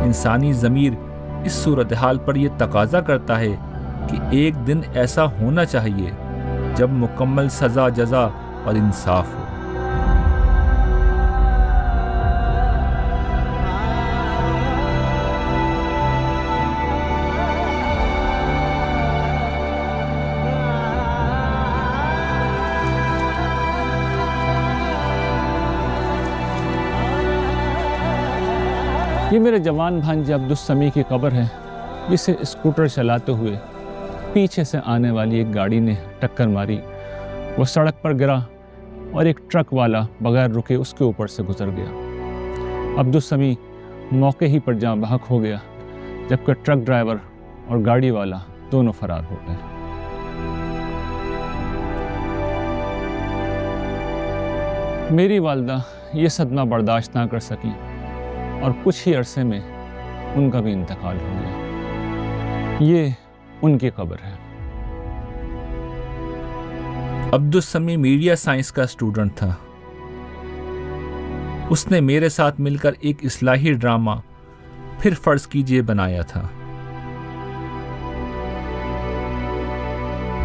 انسانی ضمیر اس صورتحال پر یہ تقاضا کرتا ہے کہ ایک دن ایسا ہونا چاہیے جب مکمل سزا جزا اور انصاف ہو۔ یہ میرے جوان بھانجے عبدالسمیع کی قبر ہے، جسے اسکوٹر چلاتے ہوئے پیچھے سے آنے والی ایک گاڑی نے ٹکر ماری۔ وہ سڑک پر گرا اور ایک ٹرک والا بغیر رکے اس کے اوپر سے گزر گیا۔ عبدالسمیع موقع ہی پر جاں بحق ہو گیا، جبکہ ٹرک ڈرائیور اور گاڑی والا دونوں فرار ہو گئے۔ میری والدہ یہ صدمہ برداشت نہ کر سکی اور کچھ ہی عرصے میں ان کا بھی انتقال ہو گیا۔ یہ ان کی قبر ہے۔ عبدالسمیع میڈیا سائنس کا اسٹوڈنٹ تھا۔ اس نے میرے ساتھ مل کر ایک اصلاحی ڈرامہ پھر فرض کیجئے بنایا تھا۔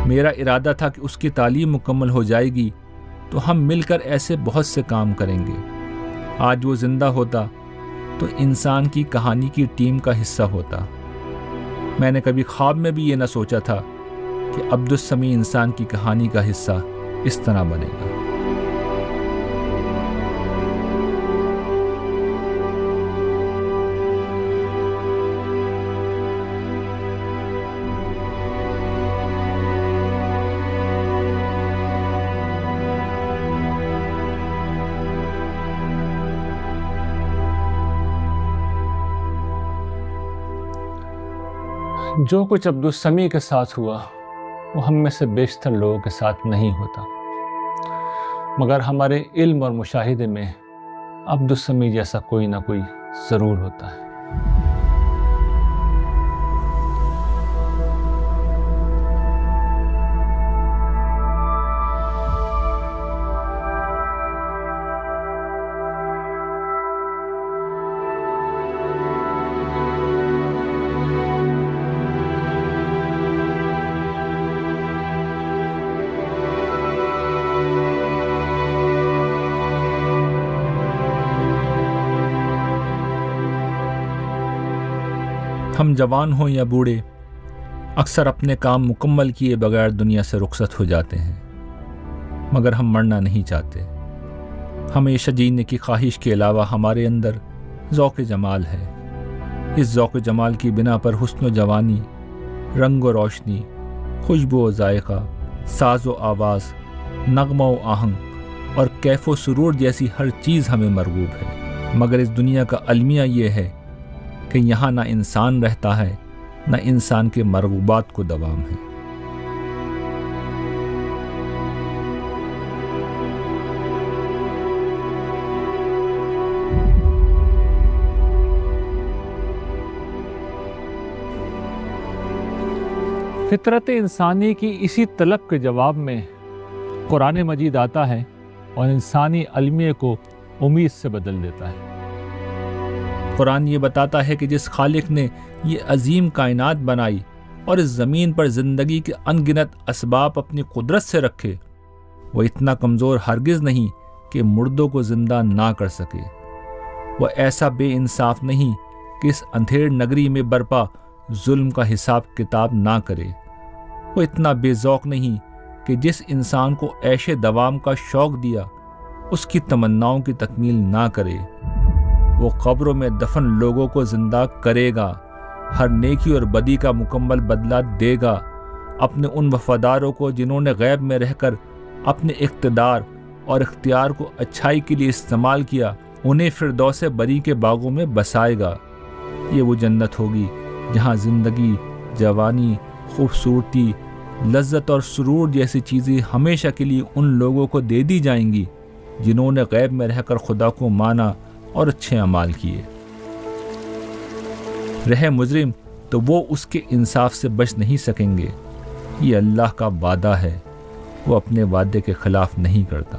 میرا ارادہ تھا کہ اس کی تعلیم مکمل ہو جائے گی تو ہم مل کر ایسے بہت سے کام کریں گے۔ آج وہ زندہ ہوتا تو انسان کی کہانی کی ٹیم کا حصہ ہوتا۔ میں نے کبھی خواب میں بھی یہ نہ سوچا تھا کہ عبدالسمیع انسان کی کہانی کا حصہ اس طرح بنے گا۔ جو کچھ عبدالسمیع کے ساتھ ہوا وہ ہم میں سے بیشتر لوگوں کے ساتھ نہیں ہوتا، مگر ہمارے علم اور مشاہدے میں عبدالسمیع جیسا کوئی نہ کوئی ضرور ہوتا ہے۔ ہم جوان ہوں یا بوڑھے اکثر اپنے کام مکمل کیے بغیر دنیا سے رخصت ہو جاتے ہیں، مگر ہم مرنا نہیں چاہتے۔ ہمیشہ جینے کی خواہش کے علاوہ ہمارے اندر ذوق جمال ہے۔ اس ذوق جمال کی بنا پر حسن و جوانی، رنگ و روشنی، خوشبو و ذائقہ، ساز و آواز، نغمہ و آہنگ اور کیف و سرور جیسی ہر چیز ہمیں مرغوب ہے، مگر اس دنیا کا المیہ یہ ہے کہ یہاں نہ انسان رہتا ہے نہ انسان کے مرغوبات کو دوام ہے۔ فطرت انسانی کی اسی طلب کے جواب میں قرآن مجید آتا ہے اور انسانی المیہ کو امید سے بدل دیتا ہے۔ قرآن یہ بتاتا ہے کہ جس خالق نے یہ عظیم کائنات بنائی اور اس زمین پر زندگی کے ان گنت اسباب اپنی قدرت سے رکھے، وہ اتنا کمزور ہرگز نہیں کہ مردوں کو زندہ نہ کر سکے۔ وہ ایسا بے انصاف نہیں کہ اس اندھیر نگری میں برپا ظلم کا حساب کتاب نہ کرے۔ وہ اتنا بے ذوق نہیں کہ جس انسان کو عیش دوام کا شوق دیا اس کی تمناؤں کی تکمیل نہ کرے۔ وہ قبروں میں دفن لوگوں کو زندہ کرے گا، ہر نیکی اور بدی کا مکمل بدلہ دے گا۔ اپنے ان وفاداروں کو جنہوں نے غیب میں رہ کر اپنے اقتدار اور اختیار کو اچھائی کے لیے استعمال کیا، انہیں فردوس بری کے باغوں میں بسائے گا۔ یہ وہ جنت ہوگی جہاں زندگی، جوانی، خوبصورتی، لذت اور سرور جیسی چیزیں ہمیشہ کے لیے ان لوگوں کو دے دی جائیں گی جنہوں نے غیب میں رہ کر خدا کو مانا اور اچھے اعمال کیے۔ رہے مجرم تو وہ اس کے انصاف سے بچ نہیں سکیں گے۔ یہ اللہ کا وعدہ ہے، وہ اپنے وعدے کے خلاف نہیں کرتا۔